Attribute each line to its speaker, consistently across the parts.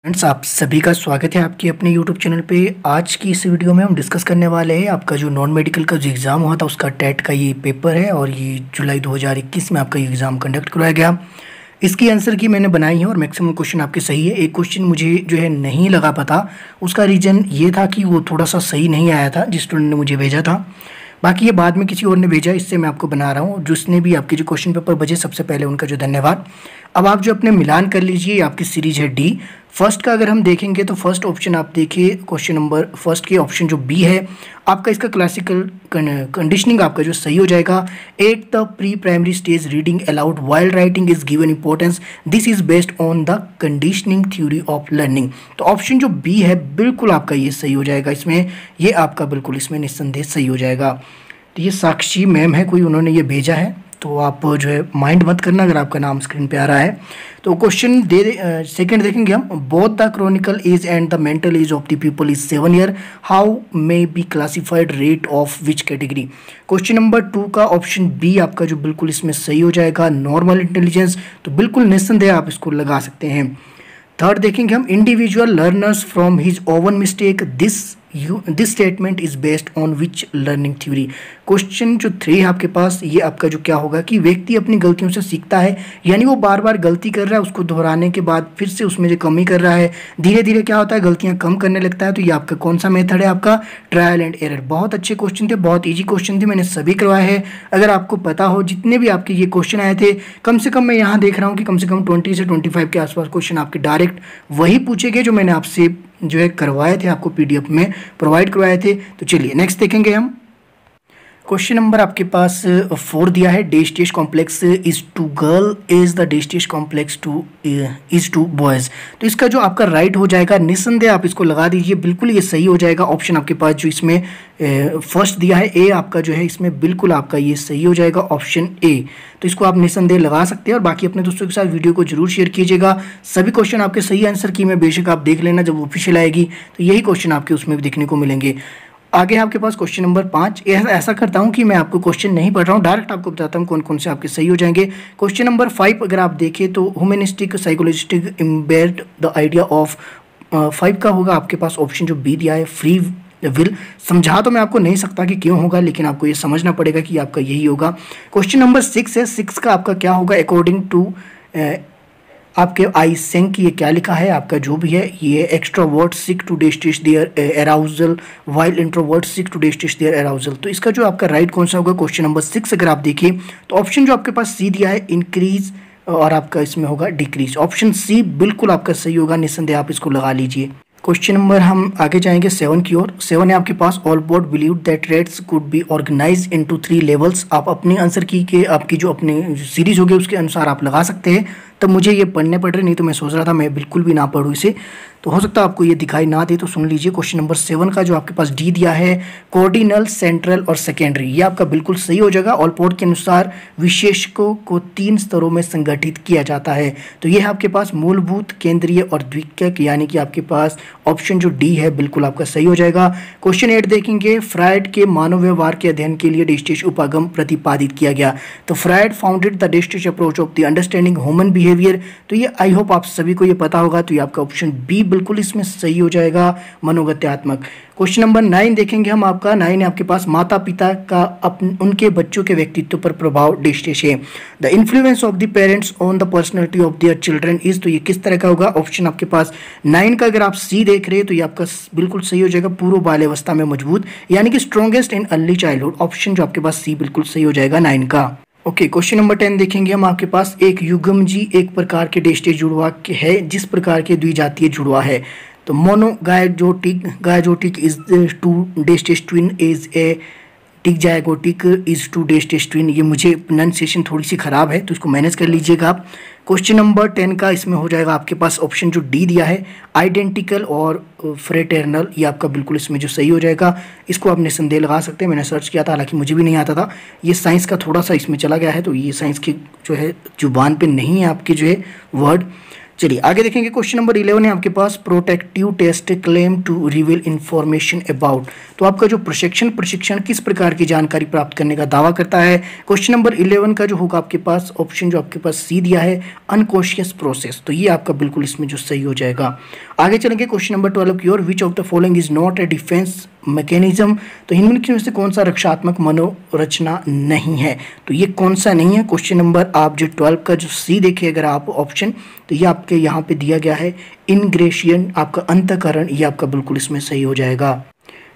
Speaker 1: Friends, आप सभी का स्वागत है आपकी अपने यूट्यूब चैनल पे। आज की इस वीडियो में हम डिस्कस करने वाले हैं आपका जो नॉन मेडिकल का जो एग्ज़ाम हुआ था उसका टेट का ये पेपर है और ये जुलाई 2021 में आपका ये एग्ज़ाम कंडक्ट करवाया गया। इसकी आंसर की मैंने बनाई है और मैक्सिमम क्वेश्चन आपके सही है। एक क्वेश्चन मुझे जो है नहीं लगा पता, उसका रीज़न ये था कि वो थोड़ा सा सही नहीं आया था जिस स्टूडेंट ने मुझे भेजा था। बाकी ये बाद में किसी और ने भेजा, इससे मैं आपको बना रहा हूँ। जिसने भी आपके जो क्वेश्चन पेपर बजे सबसे पहले उनका जो धन्यवाद। अब आप जो अपने मिलान कर लीजिए, आपकी सीरीज है डी। फर्स्ट का अगर हम देखेंगे तो फर्स्ट ऑप्शन आप देखिए, क्वेश्चन नंबर फर्स्ट के ऑप्शन जो बी है आपका, इसका क्लासिकल कंडीशनिंग आपका जो सही हो जाएगा। At the pre primary stage reading allowed while writing is given importance, this is based on the conditioning theory of learning. तो ऑप्शन जो बी है बिल्कुल आपका ये सही हो जाएगा। इसमें ये आपका बिल्कुल इसमें निस्संदेह सही हो जाएगा। तो ये साक्षी मैम है कोई, उन्होंने ये भेजा है, तो आप जो है माइंड मत करना अगर आपका नाम स्क्रीन पे आ रहा है। तो क्वेश्चन सेकंड देखेंगे हम। Both the chronicle age and the mental age of the people is 7 year, how may be classified rate of which category. Question number 2 का ऑप्शन बी आपका जो बिल्कुल इसमें सही हो जाएगा, नॉर्मल इंटेलिजेंस। तो बिल्कुल निस्संदेह आप इसको लगा सकते हैं। थर्ड देखेंगे हम। Individual learners from his oven mistake, this statement is based on which learning theory. Question जो 3 है आपके पास, ये आपका जो क्या होगा कि व्यक्ति अपनी गलतियों से सीखता है, यानी वो बार बार गलती कर रहा है, उसको दोहराने के बाद फिर से उसमें जो कमी कर रहा है, धीरे धीरे क्या होता है गलतियां कम करने लगता है। तो ये आपका कौन सा मेथड है, आपका ट्रायल एंड एरर। बहुत अच्छे क्वेश्चन थे, बहुत ईजी क्वेश्चन थे, मैंने सभी करवाए हैं। अगर आपको पता हो जितने भी आपके ये क्वेश्चन आए थे, कम से कम मैं यहाँ देख रहा हूँ कि कम से कम 20 से 25 के आसपास क्वेश्चन आपके डायरेक्ट वही पूछे गए जो मैंने आपसे जो है करवाए थे, आपको पीडीएफ में प्रोवाइड करवाए थे। तो चलिए नेक्स्ट देखेंगे हम। क्वेश्चन नंबर आपके पास 4 दिया है। डेस्टियस complex is to girl as the डेस्टियस complex to is to boys. तो इसका जो आपका राइट हो जाएगा, निस्संदेह आप इसको लगा दीजिए, बिल्कुल ये सही हो जाएगा। ऑप्शन आपके पास जो इसमें फर्स्ट दिया है ए आपका जो है इसमें बिल्कुल आपका ये सही हो जाएगा, ऑप्शन ए। तो इसको आप निस्संदेह लगा सकते हैं और बाकी अपने दोस्तों के साथ वीडियो को जरूर शेयर कीजिएगा। सभी क्वेश्चन आपके सही आंसर की में बेशक आप देख लेना, जब ऑफिशियल आएगी तो यही क्वेश्चन आपके उसमें भी देखने को मिलेंगे। आगे आपके पास क्वेश्चन नंबर 5। ऐसा करता हूं कि मैं आपको क्वेश्चन नहीं पढ़ रहा हूं, डायरेक्ट आपको बताता हूं कौन कौन से आपके सही हो जाएंगे। क्वेश्चन नंबर 5 अगर आप देखें तो humanistic psychologistic embed the idea of 5 का होगा आपके पास ऑप्शन जो बी दिया है, फ्री विल। समझा तो मैं आपको नहीं सकता कि क्यों होगा, लेकिन आपको ये समझना पड़ेगा कि आपका यही होगा। क्वेश्चन नंबर 6 है। 6 का आपका क्या होगा, अकॉर्डिंग टू आपके आई सेंक, ये क्या लिखा है आपका जो भी है, ये extrovert seek to distress their arousal while introvert seek to distress their arousal. तो इसका जो आपका राइट कौन सा होगा, क्वेश्चन नंबर 6 अगर आप देखिए तो ऑप्शन जो आपके पास सी दिया है इंक्रीज, और आपका इसमें होगा डिक्रीज। ऑप्शन सी बिल्कुल आपका सही होगा, निस्संदेह आप इसको लगा लीजिए। क्वेश्चन नंबर हम आगे जाएंगे 7 की ओर। 7 है आपके पास। Allport believe that rates could be organise into 3 levels. आप अपनी आंसर की के आपकी जो अपनी सीरीज होगी उसके अनुसार आप लगा सकते हैं। तब मुझे ये पढ़ने पड़ रहे, नहीं तो मैं सोच रहा था मैं बिल्कुल भी ना पढ़ूँ इसे। तो हो सकता है आपको ये दिखाई ना दे, तो सुन लीजिए। क्वेश्चन नंबर 7 का जो आपके पास डी दिया है, कोऑर्डिनल, सेंट्रल और सेकेंडरी, ये आपका बिल्कुल सही हो जाएगा। ऑलपोर्ट के अनुसार विशेषकों को 3 स्तरों में संगठित किया जाता है। तो ये है आपके पास मूलभूत, केंद्रीय और द्वितीयक, यानी कि आपके पास ऑप्शन जो डी है बिल्कुल आपका सही हो जाएगा। क्वेश्चन 8 देखेंगे। फ्रायड के मानव व्यवहार के अध्ययन के लिए डिस्टियस उपागम प्रतिपादित किया गया। तो फ्रायड फाउंडेड द डिस्टियस approach of the understanding human behaviour. तो ये आई होप आप सभी को ये पता होगा। तो ये आपका ऑप्शन बी बिल्कुल इसमें सही हो जाएगा, मनोगत्यात्मक। क्वेश्चन नंबर 9 देखेंगे हम। आपका 9 है आपके पास। माता पिता का उनके बच्चों के व्यक्तित्व पर प्रभाव डिस्टियस है। The influence of the parents on the personality of their children is. तो ये किस तरह का होगा, ऑप्शन आपके पास 9 का अगर आप सी देख रहे हैं तो ये आपका बिल्कुल सही हो जाएगा, पूर्व बाल्यावस्था में मजबूत, यानी कि strongest in early childhood. Option जो आपके पास सी बिल्कुल सही हो जाएगा 9 का। ओके, क्वेश्चन नंबर 10 देखेंगे हम। आपके पास एक युग्मजी एक प्रकार के डिस्टियस जुड़वा है जिस प्रकार के द्विजातीय जुड़वा है। तो मोनोगायजोटिक इज टू डिस्टियस twin is a dizygotic is to डिस्टियस ट्विन। ये मुझे प्रोनाउंसिएशन थोड़ी सी खराब है तो इसको मैनेज कर लीजिएगा आप। क्वेश्चन नंबर 10 का इसमें हो जाएगा आपके पास ऑप्शन जो डी दिया है, आइडेंटिकल और फ्रेटर्नल, ये आपका बिल्कुल इसमें जो सही हो जाएगा। इसको आप निस्संदेह लगा सकते हैं, मैंने सर्च किया था, हालांकि मुझे भी नहीं आता था। ये साइंस का थोड़ा सा इसमें चला गया है, तो ये साइंस की जो है जुबान पे नहीं है आपकी जो है वर्ड। चलिए आगे देखेंगे। क्वेश्चन नंबर 11 है आपके पास, protective test claim to reveal information about. तो आपका जो प्रशिक्षण किस प्रकार की जानकारी प्राप्त करने का दावा करता है। क्वेश्चन नंबर 11 का जो होगा आपके पास ऑप्शन जो आपके पास सी दिया है, अनकॉन्शियस प्रोसेस। तो ये आपका बिल्कुल इसमें जो सही हो जाएगा। आगे चलेंगे क्वेश्चन नंबर 12 की ओर, which of the following is not a defence mechanism. तो इनमें से कौन सा रक्षात्मक मनोरचना नहीं है। तो ये कौन सा नहीं है। क्वेश्चन नंबर आप जो 12 का जो सी देखिए अगर आप ऑप्शन, तो ये आपके यहाँ पे दिया गया है इनग्रेशियन, आपका अंतःकरण, ये आपका बिल्कुल इसमें सही हो जाएगा।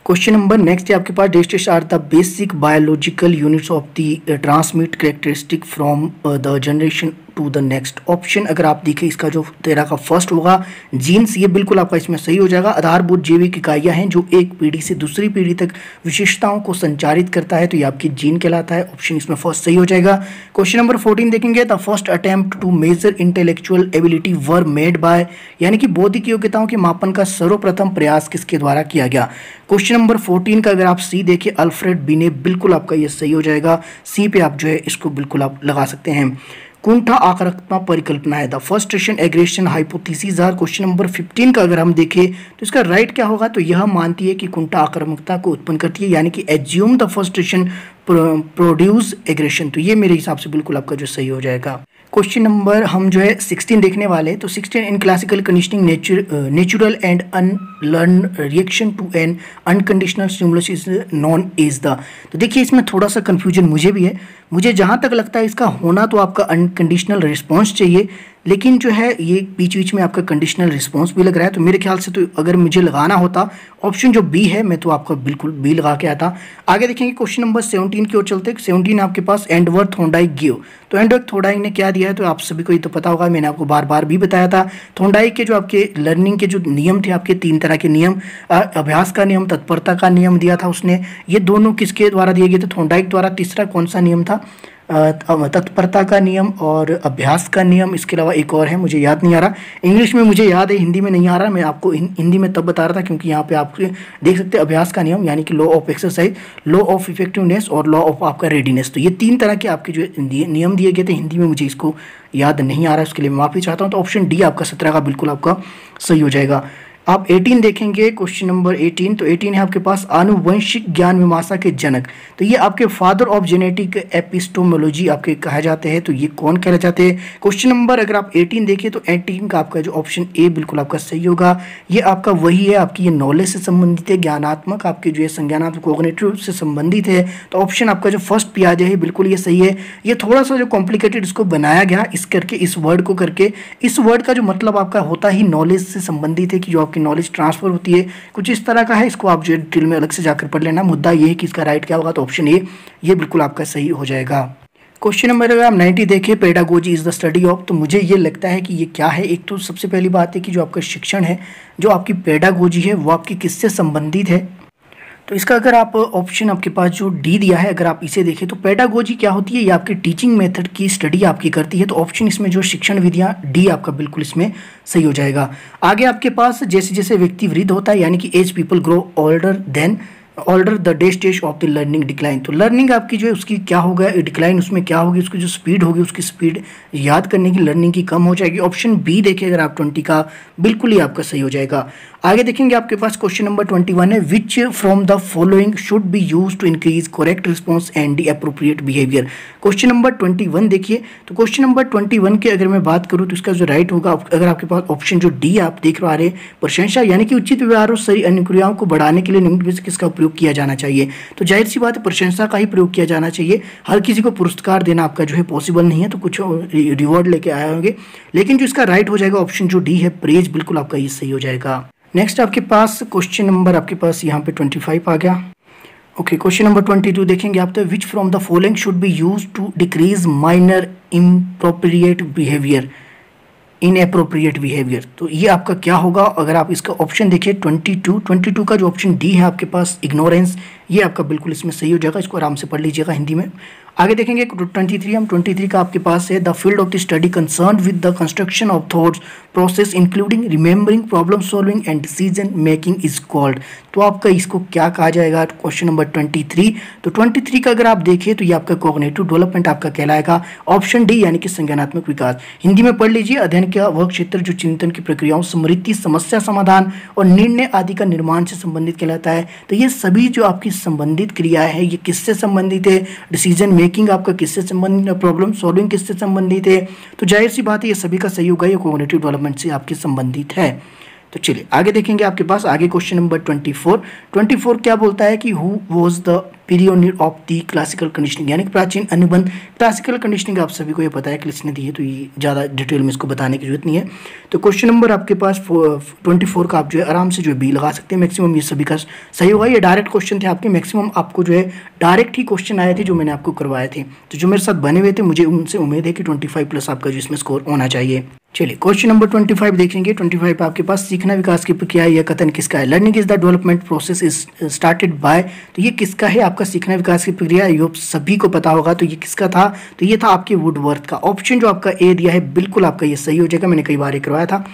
Speaker 1: क्वेश्चन नंबर नेक्स्ट है आपके पास, distance are the basic biological units of the transmit characteristic from the generation to the next. Option अगर आप देखें इसका जो 13 का फर्स्ट होगा जीन्स, ये बिल्कुल आपका इसमें सही हो जाएगा। आधारभूत जैविक इकाइयाँ हैं जो एक पीढ़ी से दूसरी पीढ़ी तक विशेषताओं को संचारित करता है, तो ये आपकी जीन कहलाता है। ऑप्शन इसमें फर्स्ट सही हो जाएगा। क्वेश्चन नंबर 14 देखेंगे, the first attempt to measure intellectual ability were made by, यानी कि बौद्धिक योग्यताओं के मापन का सर्वप्रथम प्रयास किसके द्वारा किया गया। क्वेश्चन नंबर 14 का अगर आप सी देखें, अल्फ्रेड बिने, बिल्कुल आपका ये सही हो जाएगा। सी पे आप जो है इसको बिल्कुल आप लगा सकते हैं। कुंठा आक्रामकता परिकल्पना है, the frustration aggression hypothesis are. Question number 15 का अगर हम देखें तो इसका राइट क्या होगा, तो यह मानती है कि कुंठा आक्रामकता को उत्पन्न करती है, यानी कि एज्यूम द फर्स्ट्रेशन प्रोड्यूस एग्रेशन। तो ये मेरे हिसाब से बिल्कुल आपका जो सही हो जाएगा। क्वेश्चन नंबर हम जो है 16 देखने वाले हैं। तो 16, in classical conditioning natural and unlearn reaction to an unconditional stimulus is known as the. तो देखिए इसमें थोड़ा सा कंफ्यूजन मुझे भी है। मुझे जहाँ तक लगता है इसका होना तो आपका अनकंडीशनल रिस्पॉन्स चाहिए, लेकिन जो है ये बीच बीच में आपका कंडीशनल रिस्पॉन्स भी लग रहा है। तो मेरे ख्याल से तो अगर मुझे लगाना होता ऑप्शन जो बी है, मैं तो आपका बिल्कुल बी लगा के आता। आगे देखेंगे क्वेश्चन नंबर 17 की ओर चलते हैं। 17 आपके पास एंडवर्थ थॉर्नडाइक गिव। तो एंडवर्थ थॉर्नडाइक ने क्या दिया है, तो आप सभी को ये तो पता होगा, मैंने आपको बार बार भी बताया था। थॉर्नडाइक के जो आपके लर्निंग के जो नियम थे, आपके 3 तरह के नियम, अभ्यास का नियम, तत्परता का नियम दिया था उसने। ये दोनों किसके द्वारा दिए गए थे, थॉर्नडाइक द्वारा। तीसरा कौन सा नियम था, तत्परता का नियम और अभ्यास का नियम। इसके अलावा एक और है, मुझे याद नहीं आ रहा। इंग्लिश में मुझे याद है, हिंदी में नहीं आ रहा। मैं आपको हिंदी में तब बता रहा था क्योंकि यहाँ पे आप देख सकते हैं अभ्यास का नियम, यानी कि law of exercise, law of effectiveness और लॉ ऑफ आपका रेडीनेस। तो ये 3 तरह के आपके जो नियम दिए गए थे, हिंदी में मुझे इसको याद नहीं आ रहा है, उसके लिए मैं माफ़ी चाहता हूँ। तो ऑप्शन डी आपका 17 का बिल्कुल आपका सही हो जाएगा। आप 18 देखेंगे, क्वेश्चन नंबर 18। तो 18 है आपके पास, आनुवंशिक ज्ञान मीमांसा के जनक। तो ये आपके फादर ऑफ जेनेटिक एपिस्टोमोलॉजी आपके कहा जाते हैं। तो ये कौन कहना चाहते हैं। क्वेश्चन नंबर अगर आप 18 देखें तो 18 का आपका जो ऑप्शन ए बिल्कुल आपका सही होगा। ये आपका वही है, आपकी ये नॉलेज से संबंधित है, ज्ञानात्मक आपके जो है संज्ञानात्मक कोग्निटिव से संबंधित है। तो ऑप्शन आपका जो फर्स्ट पे आ जाए बिल्कुल ये सही है। ये थोड़ा सा जो कॉम्प्लिकेटेड इसको बनाया गया इस करके, इस वर्ड को करके। इस वर्ड का जो मतलब आपका होता ही नॉलेज से संबंधित है, कि जो की नॉलेज ट्रांसफर होती है, कुछ इस तरह का है। इसको आप जो डिटेल में अलग से जाकर पढ़ लेना। मुद्दा ये है कि इसका राइट क्या होगा, तो ऑप्शन ए ये बिल्कुल आपका सही हो जाएगा। क्वेश्चन नंबर अगर आप 90 देखें, pedagogy is the study of. तो मुझे ये लगता है कि ये क्या है। एक तो सबसे पहली बात है कि जो आपका शिक्षण है, जो आपकी पेडागोजी है, वो आपकी किससे संबंधित है। तो इसका अगर आप ऑप्शन आपके पास जो डी दिया है, अगर आप इसे देखें तो पेडागोजी क्या होती है, ये आपकी टीचिंग मेथड की स्टडी आपकी करती है। तो ऑप्शन इसमें जो शिक्षण विधियाँ, डी आपका बिल्कुल इसमें सही हो जाएगा। आगे आपके पास जैसे जैसे व्यक्ति वृद्ध होता है, यानी कि as people grow older the day stage of the learning decline. तो लर्निंग आपकी जो है उसकी क्या होगा, डिक्लाइन उसमें क्या होगी, उसकी जो स्पीड होगी, उसकी स्पीड याद करने की लर्निंग की कम हो जाएगी। ऑप्शन बी देखिए अगर आप 20 का, बिल्कुल ही आपका सही हो जाएगा। आगे देखेंगे आपके पास क्वेश्चन नंबर 21 है, which from the following should be use to increase correct response and the appropriate behaviour. Question number 21 देखिए। तो क्वेश्चन नंबर 21 की अगर मैं बात करूँ तो इसका जो राइट होगा, अगर आपके पास ऑप्शन जो डी आप देख पा रहे हैं, प्रशंसा, यानी कि उचित व्यवहार और सही अनुक्रियाओं को बढ़ाने के लिए निम्न में से किसका प्रयोग किया जाना चाहिए। तो जाहिर सी बात है प्रशंसा का ही प्रयोग किया जाना चाहिए। हर किसी को पुरस्कार देना आपका जो है पॉसिबल नहीं है, तो कुछ रिवॉर्ड लेके आए होंगे। लेकिन जो इसका राइट हो जाएगा ऑप्शन जो डी है, प्रेज, बिल्कुल आपका ये सही हो जाएगा। नेक्स्ट आपके पास क्वेश्चन नंबर आपके पास यहाँ पे 25 आ गया। ओके, क्वेश्चन नंबर 22 देखेंगे आप। तो which from the following should be use to decrease minor inappropriate behaviour. तो ये आपका क्या होगा, अगर आप इसका ऑप्शन देखिए 22 का जो ऑप्शन डी है आपके पास, इग्नोरेंस, ये आपका बिल्कुल इसमें सही हो जाएगा। इसको आराम से पढ़ लीजिएगा हिंदी में। आगे देखेंगे 23 हम 23 का आपके पास है the field of the study concern with the construction of thoughts process including remembering problem solving and decision making is called. तो आपका इसको क्या कहा जाएगा, क्वेश्चन नंबर 23। तो 23 का अगर आप देखें तो ये आपका कॉग्निटिव डेवलपमेंट आपका कहलाएगा। ऑप्शन डी यानी कि संज्ञानात्मक विकास। हिंदी में पढ़ लीजिए, अध्ययन का वह क्षेत्र जो चिंतन की प्रक्रियाओं, स्मृति, समस्या समाधान और निर्णय आदि का निर्माण से संबंधित कहलाता है। तो ये सभी जो आपकी संबंधित क्रियाएं है ये किससे संबंधित है, डिसीजन मेकिंग आपका किससे संबंधित है, प्रॉब्लम सॉल्विंग किससे संबंधित है। तो जाहिर सी बात है ये सभी का सही होगा, ये कॉग्निटिव डेवलपमेंट से आपके संबंधित है। तो चलिए आगे देखेंगे आपके पास आगे क्वेश्चन नंबर 24 क्या बोलता है कि who was the pioneer of the classical conditioning, यानी कि प्राचीन अनुबंध। क्लासिकल कंडीशनिंग आप सभी को ये पता है, किसने दी है, तो ये ज़्यादा डिटेल में इसको बताने की जरूरत नहीं है। तो क्वेश्चन नंबर आपके पास 24 का आप जो है आराम से जो है बी लगा सकते हैं। मैक्सिमम ये सभी का सही होगा। ये डायरेक्ट क्वेश्चन थे आपके, मैक्सिमम आपको जो है डायरेक्ट ही क्वेश्चन आए थे जो मैंने आपको करवाए थे। तो जो मेरे साथ बने हुए थे मुझे उनसे उम्मीद है कि 25+ आपका जो इसमें स्कोर होना चाहिए। चलिए क्वेश्चन नंबर 25 देखेंगे। 25 आपके पास सीखना विकास की प्रक्रिया, यह कथन किसका है। Learning is the development process is started by. तो ये किसका है आपका सीखना विकास की प्रक्रिया, ये सभी को पता होगा। तो ये किसका था, तो ये था आपके वुडवर्थ का। ऑप्शन जो आपका ए दिया है बिल्कुल आपका ये सही हो जाएगा, मैंने कई बार करवाया था।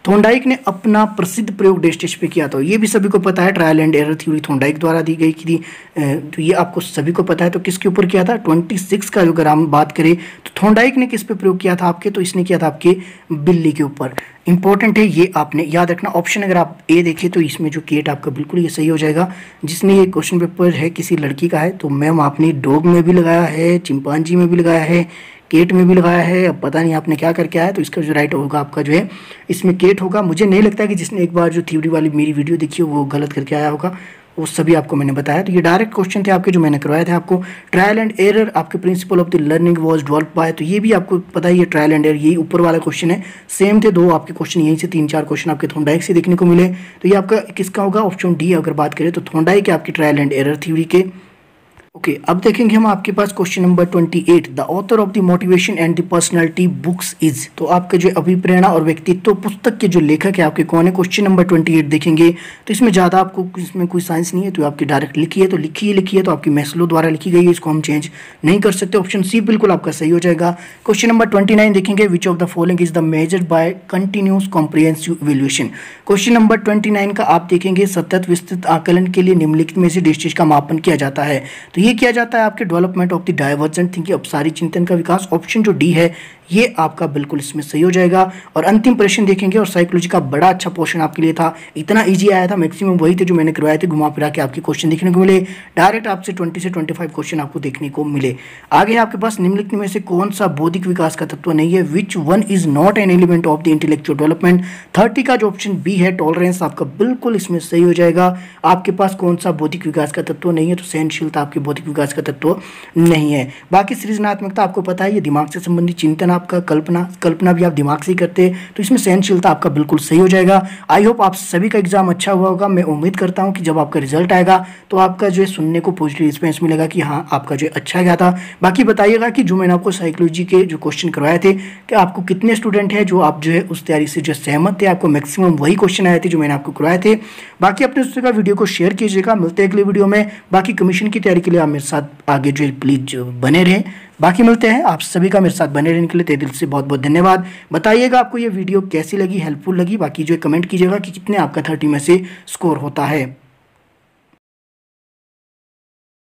Speaker 1: थॉर्नडाइक ने अपना प्रसिद्ध प्रयोग डेस्टिस पे किया, तो ये भी सभी को पता है, trial and error theory Thorndike द्वारा दी गई थी। तो ये आपको सभी को पता है। तो किसके ऊपर किया था, 26 का अगर हम बात करें तो थॉर्नडाइक ने किस पे प्रयोग किया था आपके, तो इसने किया था आपके बिल्ली के ऊपर। इंपॉर्टेंट है ये आपने याद रखना। ऑप्शन अगर आप ए देखें तो इसमें जो केट आपका बिल्कुल ये सही हो जाएगा। जिसने ये क्वेश्चन पेपर है किसी लड़की का है, तो मैम आपने डॉग में भी लगाया है, चिंपांजी में भी लगाया है, केट में भी लगाया है। अब पता नहीं आपने क्या करके आया, तो इसका जो राइट होगा आपका जो है इसमें केट होगा। मुझे नहीं लगता कि जिसने एक बार जो थ्योरी वाली मेरी वीडियो देखी हो वो गलत करके आया होगा, वो सभी आपको मैंने बताया। तो ये डायरेक्ट क्वेश्चन थे आपके जो मैंने करवाए थे आपको। ट्रायल एंड एरर आपके principle of the learning was developed by, तो ये भी आपको पता है, ये ट्रायल एंड एरर यही ऊपर वाला क्वेश्चन है। सेम थे दो आपके क्वेश्चन, यहीं से 3-4 क्वेश्चन आपके थॉर्नडाइक से देखने को मिले। तो ये आपका किसका होगा, ऑप्शन डी अगर बात करें तो थॉर्नडाइक के आपकी ट्रायल एंड एरर थ्योरी के। ओके अब देखेंगे हम आपके पास question number 28 the author of the motivation and the personality books is. तो आपके जो अभिप्रेरणा और व्यक्तित्व पुस्तक के जो लेखक है आपके कौन है, क्वेश्चन नंबर 28 देखेंगे। तो इसमें ज़्यादा आपको इसमें कोई साइंस नहीं है, तो आपकी डायरेक्ट लिखी है, तो लिखी है तो आपकी मैस्लो द्वारा लिखी गई है, इसको हम चेंज नहीं कर सकते। ऑप्शन सी बिल्कुल आपका सही हो जाएगा। क्वेश्चन नंबर 29 देखेंगे विच of the following is the measured by continuous comprehensive evaluation. Question number 29 का आप देखेंगे सतत विस्तृत आकलन के लिए निम्नलिखित में से डिस्टेंस का मापन किया जाता है। तो ये किया जाता है आपके development of the divergent thinking, अपसारी चिंतन का विकास। ऑप्शन जो डी है ये आपका बिल्कुल इसमें सही हो जाएगा। और अंतिम प्रश्न देखेंगे, और साइकोलॉजी का बड़ा अच्छा पोर्शन आपके लिए था, इतना इजी आया था, मैक्सिमम वही थे जो मैंने करवाए थे, घुमा फिरा के आपके क्वेश्चन देखने को मिले। डायरेक्ट आपसे 20 से 25 क्वेश्चन आपको देखने को मिले। आगे आपके पास निम्नलिखित में से कौन सा बौद्धिक विकास का तत्व नहीं है, which one is not an element of the intellectual development. 30 का जो ऑप्शन बी है टॉलरेंस आपका बिल्कुल इसमें सही हो जाएगा। आपके पास कौन सा बौद्धिक विकास का तत्व नहीं है, तो सहनशीलता आपके बौद्धिक विकास का तत्व नहीं है। बाकी सृजनात्मकता आपको पता है ये दिमाग से संबंधित चिंतन, आपका कल्पना भी आप दिमाग से ही करते हैं, तो इसमें सहनशीलता आपका बिल्कुल सही हो जाएगा। आई होप आप सभी का एग्जाम अच्छा हुआ होगा। मैं उम्मीद करता हूं कि जब आपका रिजल्ट आएगा तो आपका जो है सुनने को पॉजिटिव रिस्पॉन्स मिलेगा कि हाँ आपका जो है अच्छा गया था। बाकी बताइएगा कि जो मैंने आपको साइकोलॉजी के जो क्वेश्चन करवाए थे कि आपको कितने स्टूडेंट हैं जो आप जो है उस तैयारी से जो सहमत थे, आपको मैक्सिमम वही क्वेश्चन आए थे जो मैंने आपको करवाए थे। बाकी अपने दोस्तों का वीडियो को शेयर कीजिएगा। मिलते हैं अगले वीडियो में। बाकी कमीशन की तैयारी के लिए आप मेरे साथ आगे जो प्लीज बने रहें। बाकी मिलते हैं, आप सभी का मेरे साथ बने रहने के लिए तहे दिल से बहुत बहुत धन्यवाद। बताइएगा आपको ये वीडियो कैसी लगी, हेल्पफुल लगी। बाकी जो कमेंट कीजिएगा कि कितने आपका 30 में से स्कोर होता है।